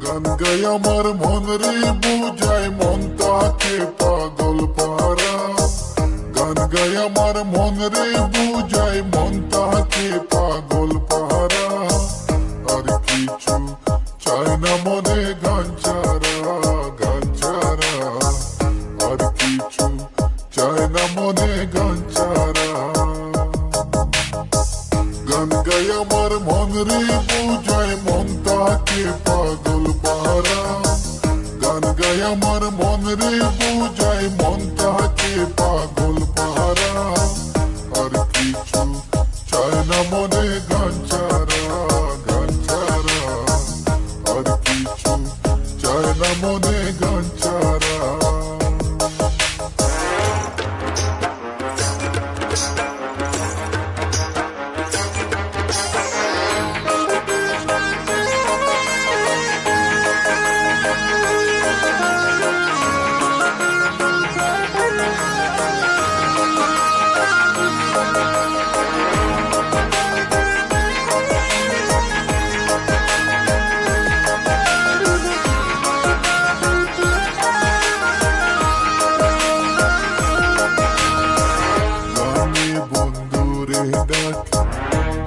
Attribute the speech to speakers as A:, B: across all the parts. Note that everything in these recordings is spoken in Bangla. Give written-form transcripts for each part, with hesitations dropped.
A: গান গাই আমার মন রে বুঝায় মন তাকে পাগল পারা। গান গাই আমার মন রে বুঝায় মন তাকে পাগল পারা। আর কিছু চাই না মনে গান ছাড়া, গান ছাড়া। আর কিছু চাই না মনে গান ছাড়া। গান গাই আমার মন রে বুঝায় মন তাকে পাগল পারা। গান গাই আমার মন রে বুঝায় মন তাকে পাগল পারা। আর কিছু চায় না মনে গান ছাড়া, গান ছাড়া। আর কিছু চায় না মনে গান ছাড়া।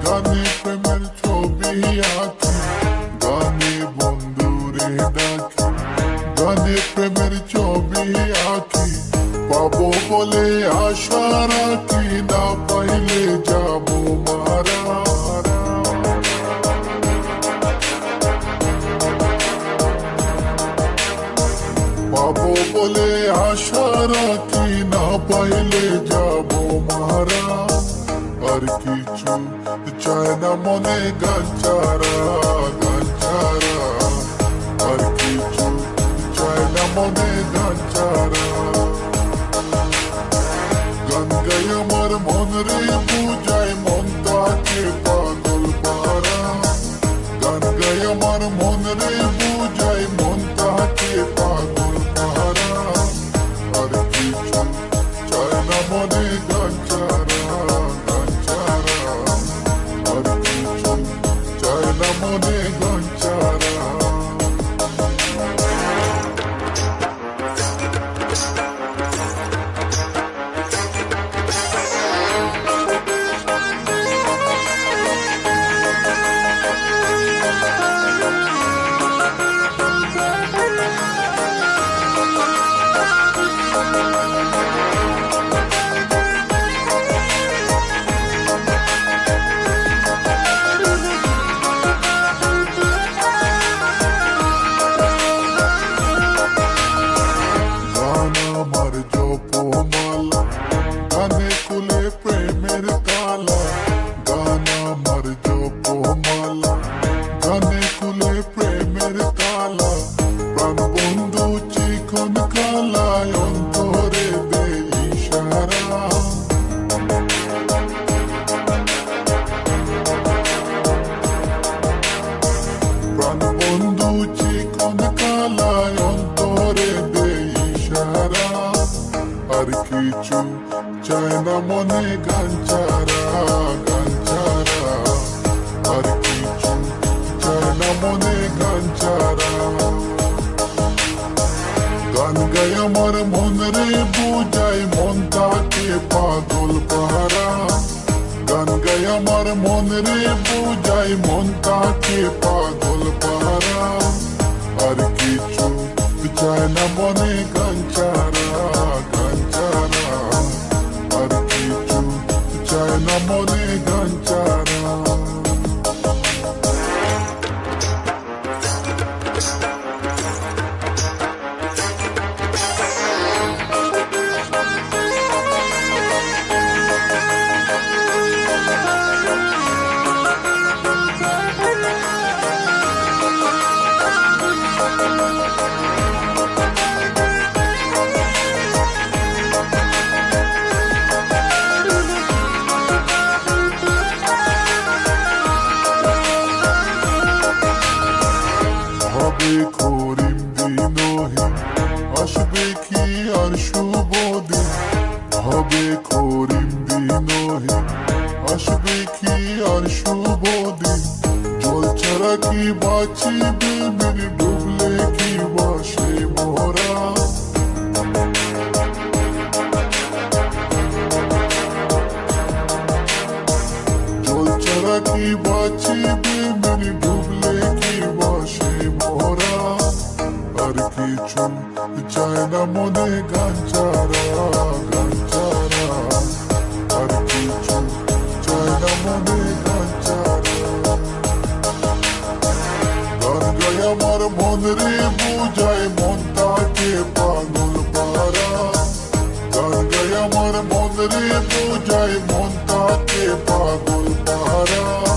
A: গানে প্রেমের ছবি আঁকি, গানে বন্ধুরে ডাকি। গানে প্রেমের ছবি আঁকি, পাবো বলে আশা রাখি। না পাইলে যাবো মারা। পাবো বলে আশা রাখি, না পাইলে যাবো মারা। আর কিছু চায় না মনে গান ছাড়া, গান ছাড়া। আর কিছু চায় না মনে গান ছাড়া। গান গাই আমার মন রে বুঝায় মন তাকে পাগল পারা। গান গাই আমার মন রে বুঝায় মন তাকে পাগল পারা। আর কিছু চায় না মনে গান ছাড়া, গান ছাড়া। আর কিছু চায় না মনে গান ছাড়া। আমার জপমালা, গানে কুলে প্রেমের তালা। গান আমার জপমালা, গানে কুলে প্রেমের তালা। প্রাণ বন্ধু চিকন কালায় অন্তরে দে ইশারা। প্রাণ বন্ধু চিকন কালায় অন্তরে দে ইশারা। আর কিছু চায় না মনে গান ছাড়া, গান ছাড়া। আর কিছু চায় না মনে গান ছাড়া। গান গাই আমার মন রে বুঝায় মন তাকে পাগল পারা। গান গাই আমার মন রে বুঝায় মন তাকে পাগল পারা। আর কিছু চায় না মনে গান ছাড়া, গান ছাড়া। আর কিছু চায় না মনে গান ছাড়া। হবে করিম দিনহীন, আসবে কি আর শুভ দিন। হবে করিম দিনহীন, আসবে কি আর শুভ দিন। জল ছাড়া কি বাঁচিবে মেরে ডুবে আমার মন রে বুঝায় মন তাকে পাগল পারা গান গায় আমার মন রে বুঝায় মন তাকে পাগল পারা